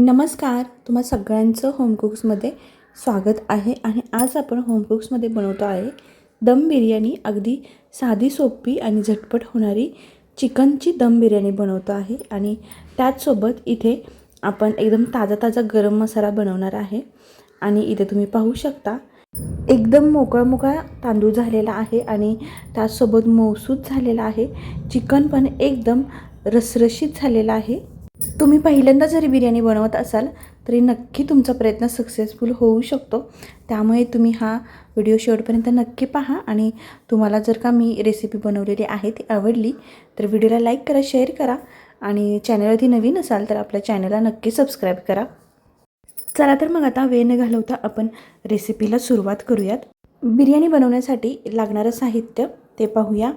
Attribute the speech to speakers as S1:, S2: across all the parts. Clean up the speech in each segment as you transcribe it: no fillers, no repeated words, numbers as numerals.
S1: नमस्कार, तुम्हा सगळ्यांचं होम कुक्समध्ये स्वागत आहे. आणि आज आपण होम कुक्समध्ये बनवतो आहे दम बिर्याणी. अगदी साधी, सोपी आणि झटपट होणारी चिकनची दम बिर्याणी बनवतो आहे. आणि त्याचसोबत इथे आपण एकदम ताजा ताजा गरम मसाला बनवणार आहे. आणि इथे तुम्ही पाहू शकता एकदम मोकळा मोकळा तांदूळ झालेला आहे आणि त्याचसोबत मऊसूत झालेला आहे. चिकन पण एकदम रसरशीत झालेला आहे. तुम्ही पहिल्यांदा जरी बिर्याणी बनवत असाल तरी नक्की तुमचा प्रयत्न सक्सेसफुल होऊ शकतो. त्यामुळे तुम्ही हा व्हिडिओ शेवटपर्यंत नक्की पहा. आणि तुम्हाला जर का मी रेसिपी बनवलेली आहे ती आवडली तर व्हिडिओला लाईक करा, शेअर करा आणि चॅनलवरती नवीन असाल तर आपल्या चॅनलला नक्की सबस्क्राईब करा. चला तर मग आता वेळ न घालवता आपण रेसिपीला सुरुवात करूयात. बिर्याणी बनवण्यासाठी लागणारं साहित्य ते पाहूया.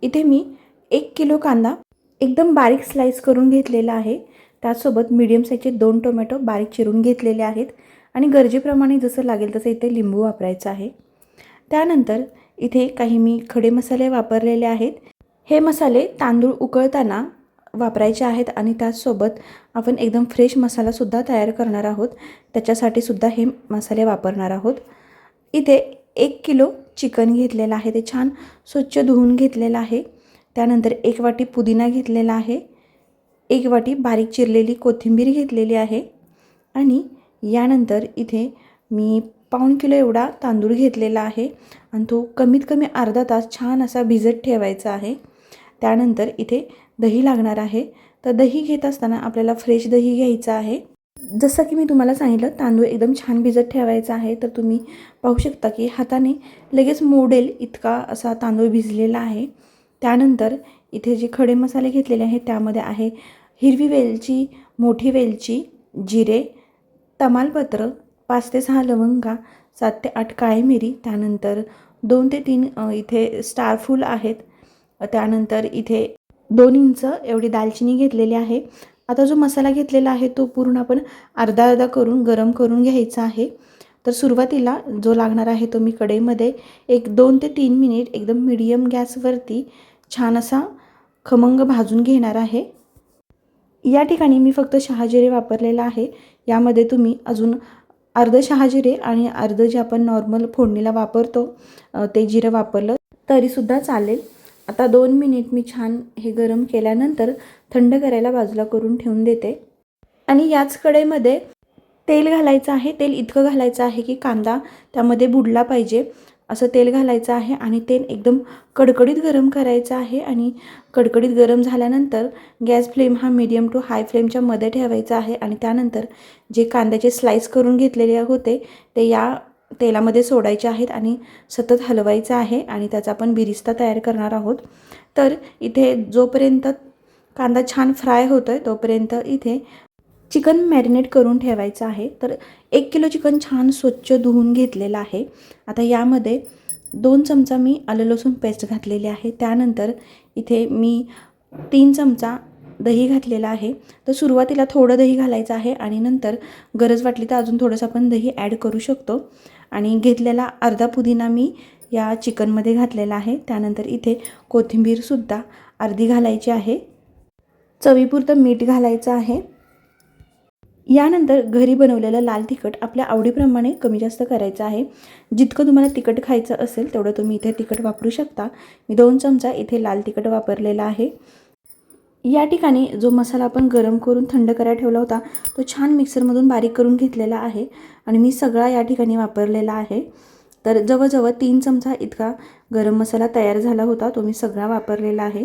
S1: इथे मी 1 किलो कांदा एकदम बारीक स्लाइस करून घेतलेला आहे. त्यासोबत मीडियम साईजचे 2 टोमॅटो बारीक चिरून घेतलेले आहेत. आणि गरजेप्रमाणे जसं लागेल तसं इथे लिंबू वापरायचं आहे. त्यानंतर इथे काही मी खडे मसाले वापरलेले आहेत. हे मसाले तांदूळ उकळताना वापरायचे आहेत. आणि त्याचसोबत आपण एकदम फ्रेश मसालासुद्धा तयार करणार आहोत. त्याच्यासाठी सुद्धा हे मसाले वापरणार आहोत. इथे 1 किलो चिकन घेतलेलं आहे. ते छान स्वच्छ धुवून घेतलेलं आहे. त्यानंतर 1 वाटी पुदिना घेतलेला आहे. 1 वाटी बारीक चिरलेली कोथिंबीर घेतलेली आहे. आणि यानंतर इथे मी 1/2 किलो एवढा तांदूळ घेतलेला आहे आणि तो कमीत कमी अर्धा तास छान असा भिजत ठेवायचा आहे. त्यानंतर इथे दही लागणार आहे. तर दही घेत असताना आपल्याला फ्रेश दही घ्यायचं आहे. जसं की मी तुम्हाला सांगितलं तांदूळ एकदम छान भिजत ठेवायचा आहे. तर तुम्ही पाहू शकता की हाताने लगेच मोडेल इतका असा तांदूळ भिजलेला आहे. त्यानंतर इथे जे खडे मसाले घेतलेले आहेत त्यामध्ये आहे हिरवी वेलची, मोठी वेलची, जिरे, तमालपत्र, 5 ते 6 लवंगा, 7 ते 8 काळी मिरी, त्यानंतर 2 ते 3 इथे स्टारफूल आहेत. त्यानंतर इथे 2 इंच एवढी दालचिनी घेतलेली आहे. आता जो मसाला घेतलेला आहे तो पूर्ण आपण अर्धा अर्धा करून गरम करून घ्यायचा आहे. तर सुरुवातीला जो लागणार आहे तो मी कढईमध्ये 2 ते 3 मिनिट एकदम मीडियम गॅसवरती छान असा खमंग भाजून घेणार आहे. या ठिकाणी मी फक्त शहाजिरे वापरलेला आहे. यामध्ये तुम्ही अजून अर्ध शहाजिरे आणि अर्ध जे आपण नॉर्मल फोडणीला वापरतो ते जिरं वापरलं तरीसुद्धा चालेल. आता 2 मिनिट मी छान हे गरम केल्यानंतर थंड करायला बाजूला करून ठेवून देते. आणि याच कढईमध्ये तेल घालायचं आहे. तेल इतकं घालायचं आहे की कांदा त्यामध्ये बुडला पाहिजे असं तेल घालायचं आहे. आणि तेल एकदम कडकडीत गरम करायचं आहे. आणि कडकडीत गरम झाल्यानंतर गॅस फ्लेम हा मीडियम टू हाय फ्लेमच्या मध्ये ठेवायचा आहे. आणि त्यानंतर जे कांद्याचे स्लाइस करून घेतलेले होते ते या तेलामध्ये सोडायचे आहेत आणि सतत हलवायचं आहे. आणि त्याचा आपण बिरिस्ता तयार करणार आहोत. तर इथे जोपर्यंत कांदा छान फ्राय होतो आहे तोपर्यंत इथे चिकन मॅरिनेट करून ठेवायचं आहे. तर 1 किलो चिकन छान स्वच्छ धुवून घेतलेलं आहे. आता यामध्ये 2 चमचा मी आलं लसूण पेस्ट घातलेली आहे. त्यानंतर इथे मी 3 चमचा दही घातलेला आहे. तर सुरुवातीला थोडं दही घालायचं आहे आणि नंतर गरज वाटली तर अजून थोडंसं आपण दही ॲड करू शकतो. आणि घेतलेला अर्धा पुदिना मी या चिकनमध्ये घातलेला आहे. त्यानंतर इथे कोथिंबीरसुद्धा अर्धी घालायची आहे. चवीपुरतं मीठ घालायचं आहे. यानंतर घरी बनवलेलं लाल तिखट आपल्या आवडीप्रमाणे कमी जास्त करायचं आहे. जितकं तुम्हाला तिखट खायचं असेल तेवढं तुम्ही इथे तिखट वापरू शकता. मी 2 चमचा इथे लाल तिखट वापरलेला आहे. या ठिकाणी जो मसाला आपण गरम करून थंड करायला ठेवला होता तो छान मिक्सरमधून बारीक करून घेतलेला आहे. आणि मी सगळा या ठिकाणी वापरलेला आहे. तर जवळजवळ 3 चमचा इतका गरम मसाला तयार झाला होता तो मी सगळा वापरलेला आहे.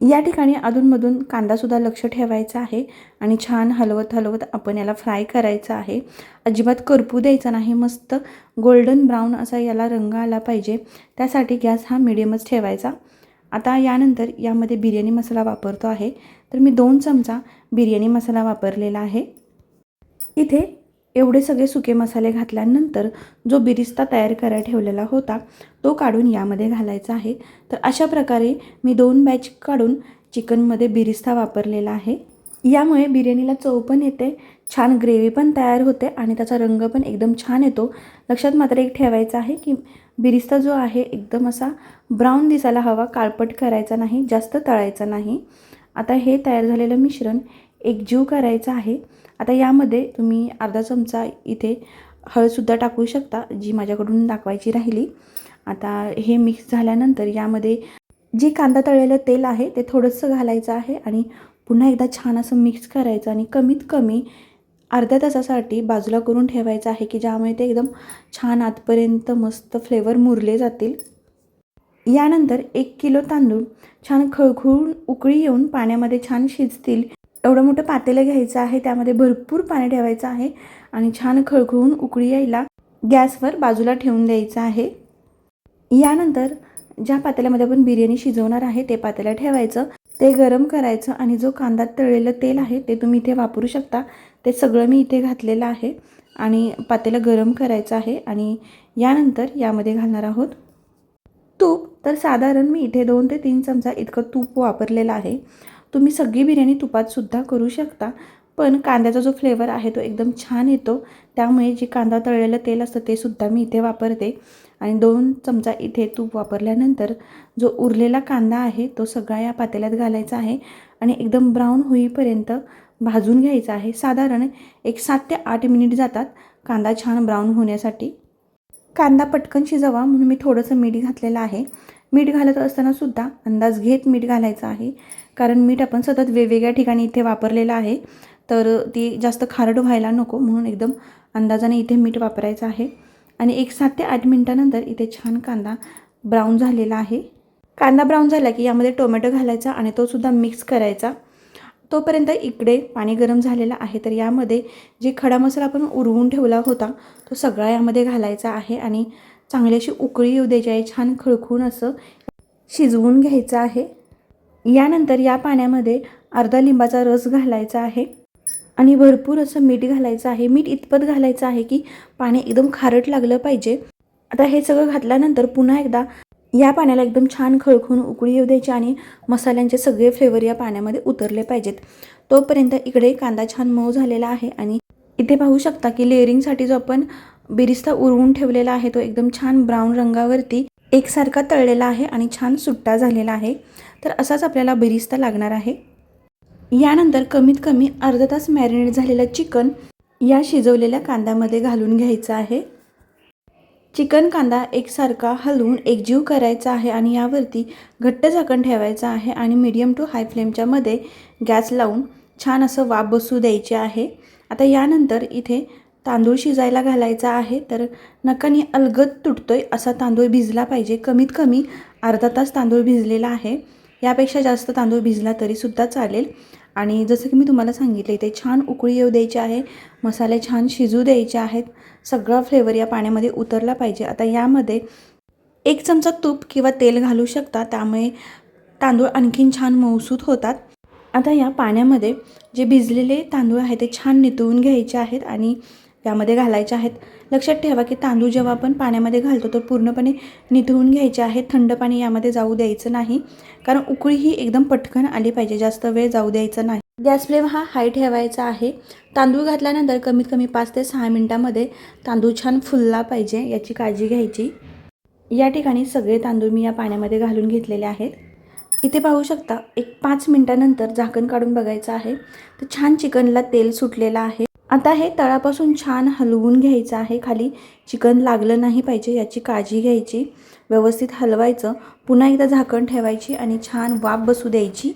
S1: या ठिकाणी अधूनमधून कांदासुद्धा लक्ष ठेवायचा आहे. आणि छान हलवत हलवत आपण याला फ्राय करायचं आहे. अजिबात करपू द्यायचा नाही. मस्त गोल्डन ब्राऊन असा याला रंग आला पाहिजे. त्यासाठी गॅस हा मिडियमच ठेवायचा. आता यानंतर यामध्ये बिर्याणी मसाला वापरतो आहे. तर मी 2 चमचा बिर्याणी मसाला वापरलेला आहे. इथे एवढे सगळे सुके मसाले घातल्यानंतर जो बिरिस्ता तयार करायला ठेवलेला होता तो काढून यामध्ये घालायचा आहे. तर अशा प्रकारे मी 2 बॅच काढून चिकनमध्ये बिरिस्ता वापरलेला आहे. यामुळे बिर्याणीला चव पण येते, छान ग्रेव्ही पण तयार होते आणि त्याचा रंग पण एकदम छान येतो. लक्षात मात्र एक ठेवायचं आहे की बिरिस्ता जो आहे एकदम असा ब्राऊन दिसायला हवा, काळपट करायचा नाही, जास्त तळायचा नाही. आता हे तयार झालेलं मिश्रण एकजीव करायचं आहे. आता यामध्ये तुम्ही अर्धा चमचा इथे हळदसुद्धा टाकू शकता, जी माझ्याकडून दाखवायची राहिली. आता हे मिक्स झाल्यानंतर यामध्ये जे कांदा तळलेलं तेल आहे ते थोडंसं घालायचं आहे आणि पुन्हा एकदा छान असं मिक्स करायचं आणि कमीत कमी अर्ध्या तासासाठी बाजूला करून ठेवायचं आहे, की ज्यामुळे ते एकदम छान आतपर्यंत मस्त फ्लेवर मुरले जातील. यानंतर 1 किलो तांदूळ छान खळखळून उकळी येऊन पाण्यामध्ये छान शिजतील एवढं मोठं पातेलं घ्यायचं आहे. त्यामध्ये भरपूर पाणी ठेवायचं आहे आणि छान खळखळून उकळी यायला गॅसवर बाजूला ठेवून द्यायचं आहे. यानंतर ज्या पातेल्यामध्ये आपण बिर्याणी शिजवणार आहे ते पातेलं ठेवायचं, ते गरम करायचं आणि जो कांदा तळलेलं तेल आहे ते तुम्ही इथे वापरू शकता. ते सगळं मी इथे घातलेलं आहे आणि पातेलं गरम करायचं आहे. आणि यानंतर यामध्ये घालणार आहोत तूप. तर साधारण मी इथे 2 ते 3 चमचा इतकं तूप वापरलेलं आहे. तुम्ही सगळी बिर्याणी तुपातसुद्धा करू शकता, पण कांद्याचा जो फ्लेवर आहे तो एकदम छान येतो, त्यामुळे जे कांदा तळलेलं तेल असतं ते सुद्धा मी इथे वापरते. आणि 2 चमचा इथे तूप वापरल्यानंतर जो उरलेला कांदा आहे तो सगळा या पातेल्यात घालायचा आहे आणि एकदम ब्राऊन होईपर्यंत भाजून घ्यायचा आहे. साधारण एक 7 ते 8 मिनिट जातात कांदा छान ब्राऊन होण्यासाठी. कांदा पटकन शिजावा म्हणून मी थोडंसं मीठ घातलेलं आहे. मीठ घालत असतानासुद्धा अंदाज घेत मीठ घालायचं आहे, कारण मीठ आपण सतत वेगवेगळ्या ठिकाणी इथे वापरलेलं आहे, तर ती जास्त खारट व्हायला नको म्हणून एकदम अंदाजाने इथे मीठ वापरायचं आहे. आणि एक 7 ते 8 मिनिटानंतर इथे छान कांदा ब्राऊन झालेला आहे. कांदा ब्राऊन झाला की यामध्ये टोमॅटो घालायचा आणि तोसुद्धा मिक्स करायचा. तोपर्यंत इकडे पाणी गरम झालेलं आहे, तर यामध्ये जे खडा मसाला आपण उरवून ठेवला होता तो सगळा यामध्ये घालायचा आहे आणि चांगली अशी उकळी येऊ द्यायची आहे. छान खळखळून असं शिजवून घ्यायचं आहे. यानंतर या पाण्यामध्ये अर्धा लिंबाचा रस घालायचा आहे आणि भरपूर असं मीठ घालायचं आहे. मीठ इतपत घालायचं आहे की पाणी एकदम खारट लागलं पाहिजे. आता हे सगळं घातल्यानंतर पुन्हा एकदा या पाण्याला एकदम छान खळखळून उकळी येऊ द्यायची आणि मसाल्यांचे सगळे फ्लेवर या पाण्यामध्ये उतरले पाहिजेत. तोपर्यंत इकडे कांदा छान मऊ झालेला आहे आणि इथे पाहू शकता की लेअरिंगसाठी जो आपण बिरिस्ता उरवून ठेवलेला आहे तो एकदम छान ब्राऊन रंगावरती एकसारखा तळलेला आहे आणि छान सुट्टा झालेला आहे. तर असाच आपल्याला बिरिस्ता लागणार आहे. यानंतर कमीत कमी अर्धा तास मॅरिनेट झालेलं चिकन या शिजवलेल्या कांद्यामध्ये घालून घ्यायचं आहे. चिकन कांदा एकसारखा हलवून एकजीव करायचा आहे आणि यावरती घट्ट झाकण ठेवायचं आहे आणि मीडियम टू हाय फ्लेमच्या मध्ये गॅस लावून छान असं वाफ बसू द्यायचे आहे. आता यानंतर इथे तांदूळ शिजायला घालायचा आहे. तर नकानी अलगद तुटतोय असा तांदूळ भिजला पाहिजे. कमीत कमी अर्धा तास तांदूळ भिजलेला आहे. यापेक्षा जास्त तांदूळ भिजला तरीसुद्धा चालेल. आणि जसं की मी तुम्हाला सांगितलं इथे छान उकळी येऊ द्यायची आहे, मसाले छान शिजू द्यायचे आहेत, सगळा फ्लेवर या पाण्यामध्ये उतरला पाहिजे. आता यामध्ये 1 चमचा तूप किंवा तेल घालू शकता, त्यामुळे तांदूळ आणखीन छान मऊसूत होतात. आता या पाण्यामध्ये जे भिजलेले तांदूळ आहेत ते छान नितळून घ्यायचे आहेत आणि यामध्ये घालायचे आहेत. लक्षात ठेवा की तांदूळ जेव्हा आपण पाण्यामध्ये घालतो तर पूर्णपणे नितळून घ्यायचे आहेत. थंड पाणी यामध्ये जाऊ द्यायचं नाही, कारण उकळी ही एकदम पटकन आली पाहिजे, जास्त वेळ जाऊ द्यायचा नाही. गॅस फ्लेम हा हाय ठेवायचा आहे. तांदूळ घातल्यानंतर कमीत कमी 5 ते 6 मिनिटांमध्ये तांदूळ छान फुलला पाहिजे, याची काळजी घ्यायची. या ठिकाणी सगळे तांदूळ मी या पाण्यामध्ये घालून घेतलेले आहेत. इथे पाहू शकता एक 5 मिनिटानंतर झाकण काढून बघायचं आहे तर छान चिकनला तेल सुटलेलं आहे. आता हे तळापासून छान हलवून घ्यायचं आहे. खाली चिकन लागलं नाही पाहिजे याची काळजी घ्यायची. व्यवस्थित हलवायचं, पुन्हा एकदा झाकण ठेवायची आणि छान वाफ बसू द्यायची.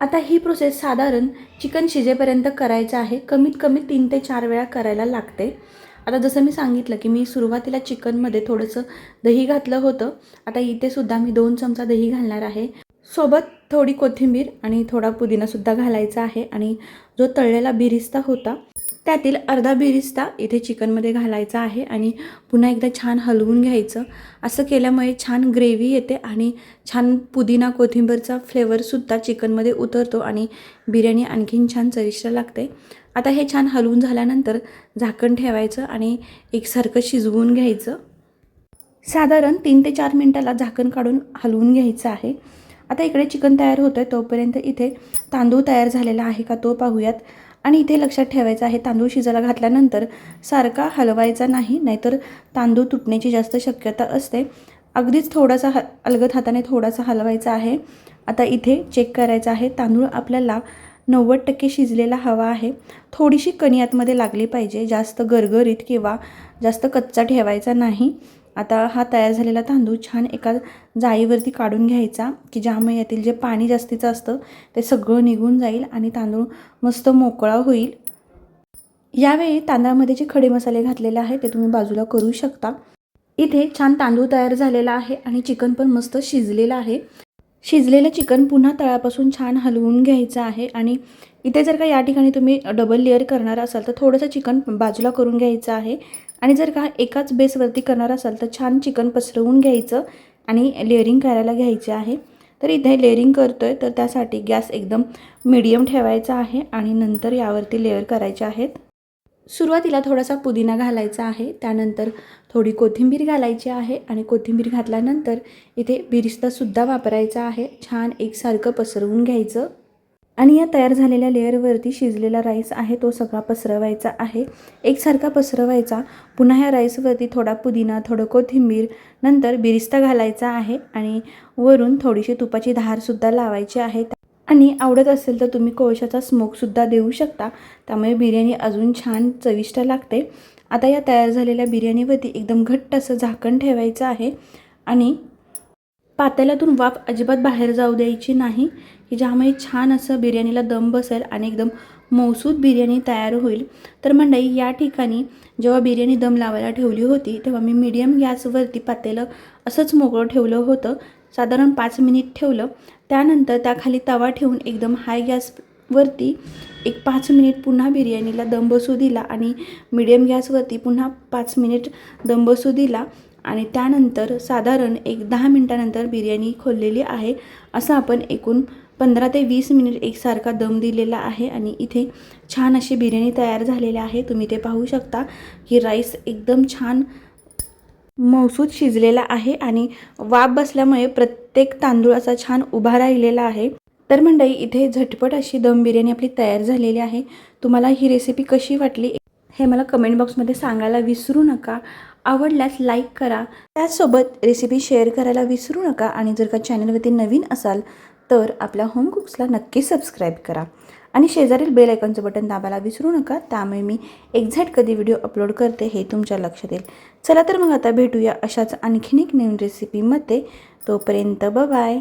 S1: आता ही प्रोसेस साधारण चिकन शिजेपर्यंत करायचं आहे. कमीत कमी 3 ते 4 वेळा करायला लागते. आता जसं मी सांगितलं की मी सुरुवातीला चिकनमध्ये थोडंसं दही घातलं होतं. आता इथे सुद्धा मी 2 चमचा दही घालणार आहे. सोबत थोडी कोथिंबीर आणि थोडा पुदिनासुद्धा घालायचा आहे आणि जो तळलेला बिरिस्ता होता त्यातील अर्धा बिरिस्ता इथे चिकनमध्ये घालायचा आहे आणि पुन्हा एकदा छान हलवून घ्यायचं. असं केल्यामुळे छान ग्रेव्ही येते आणि छान पुदिना कोथिंबीरचा फ्लेवरसुद्धा चिकनमध्ये उतरतो आणि बिर्याणी आणखीन छान चविष्ट लागते. आता हे छान हलवून झाल्यानंतर झाकण ठेवायचं आणि एकसारखं शिजवून घ्यायचं. साधारण 3 ते 4 मिनिटाला झाकण काढून हलवून घ्यायचं आहे. आता इकडे चिकन तयार होतं आहे, तोपर्यंत इथे तांदूळ तयार झालेला आहे का तो पाहूयात. आणि इथे लक्षात ठेवायचं आहे तांदूळ शिजायला घातल्यानंतर सारखा हलवायचा नाही, नाहीतर तांदूळ तुटण्याची जास्त शक्यता असते. अगदीच थोडासा अलगद हाताने थोडासा हलवायचा आहे. आता इथे चेक करायचं आहे तांदूळ आपल्याला 90% शिजलेला हवा आहे. थोडीशी कणी आतमध्ये लागली पाहिजे, जास्त गरगरीत किंवा जास्त कच्चा ठेवायचा नाही. आता हा तयार झालेला तांदूळ छान एका जाळीवरती काढून घ्यायचा की ज्यामुळे यातील जे पाणी जास्तीचं असतं ते सगळं निघून जाईल आणि तांदूळ मस्त मोकळा होईल. यावेळी तांदळामध्ये जे खडे मसाले घातलेले आहे ते तुम्ही बाजूला करू शकता. इथे छान तांदूळ तयार झालेला आहे आणि चिकन पण मस्त शिजलेलं आहे. शिजलेलं चिकन पुन्हा तळापासून छान हलवून घ्यायचं आहे आणि इथे जर का या ठिकाणी तुम्ही डबल लेअर करणार असाल तर थोडंसं चिकन बाजूला करून घ्यायचं आहे आणि जर का एकाच बेसवरती करणार असाल तर छान चिकन पसरवून घ्यायचं आणि लेअरिंग करायला घ्यायचे आहे. तर इथे लेअरिंग करतोय तर त्यासाठी गॅस एकदम मीडियम ठेवायचा आहे आणि नंतर यावरती लेअर करायचे आहेत. सुरुवातीला थोडासा पुदिना घालायचा आहे, त्यानंतर थोडी कोथिंबीर घालायची आहे आणि कोथिंबीर घातल्यानंतर इथे बिरिस्तासुद्धा वापरायचा आहे. छान एकसारखं पसरवून घ्यायचं आणि या तयार झालेल्या लेअरवरती शिजलेला राईस आहे तो सगळा पसरवायचा आहे. एकसारखा पसरवायचा. पुन्हा ह्या राईसवरती थोडा पुदिना, थोडं कोथिंबीर, नंतर बिरिस्ता घालायचा आहे आणि वरून थोडीशी तुपाची धारसुद्धा लावायची आहे आणि आवडत असेल तर तुम्ही कोळशाचा स्मोकसुद्धा देऊ शकता, त्यामुळे बिर्याणी अजून छान चविष्ट लागते. आता या तयार झालेल्या बिर्याणीवरती एकदम घट्ट असं झाकण ठेवायचं आहे आणि पातेल्यातून वाफ अजिबात बाहेर जाऊ द्यायची नाही की ज्यामुळे छान असं बिर्याणीला दम बसेल आणि एकदम मौसूद बिर्याणी तयार होईल. तर मंडळी या ठिकाणी जेव्हा बिर्याणी दम लावायला ठेवली होती तेव्हा मी मीडियम गॅसवरती पातेलं असंच मोकळं ठेवलं होतं. साधारण 5 मिनिट ठेवलं. त्यानंतर त्याखाली तवा ठेवून एकदम हाय गॅसवरती एक 5 मिनिट पुन्हा बिर्याणीला दम बसू दिला आणि मीडियम गॅसवरती पुन्हा 5 मिनिट दम बसू दिला आणि त्यानंतर साधारण एक 10 मिनिटानंतर बिर्याणी खोललेली आहे. असं आपण एकूण 15 ते 20 मिनिट एकसारखा दम दिलेला आहे आणि इथे छान अशी बिर्याणी तयार झालेली आहे. तुम्ही ते पाहू शकता की राईस एकदम छान मौसूद शिजलेला आहे आणि वाफ बसल्यामुळे प्रत्येक तांदूळ असा छान उभा राहिलेला आहे. तर मंडळी इथे झटपट अशी दम बिर्याणी आपली तयार झालेली आहे. तुम्हाला ही रेसिपी कशी वाटली हे मला कमेंट बॉक्समध्ये सांगायला विसरू नका. आवडल्यास लाईक करा, त्याचसोबत रेसिपी शेअर करायला विसरू नका आणि जर का चॅनलवरती नवीन असाल तर आपल्या होम कुक्सला नक्की सबस्क्राईब करा आणि शेजारील बेल आयकॉनचं बटन दाबायला विसरू नका, त्यामुळे मी एक्झॅक्ट कधी व्हिडिओ अपलोड करते हे तुमच्या लक्षात येईल. चला तर मग आता भेटूया अशाच आणखीन एक नवीन रेसिपीमध्ये. तोपर्यंत बाय.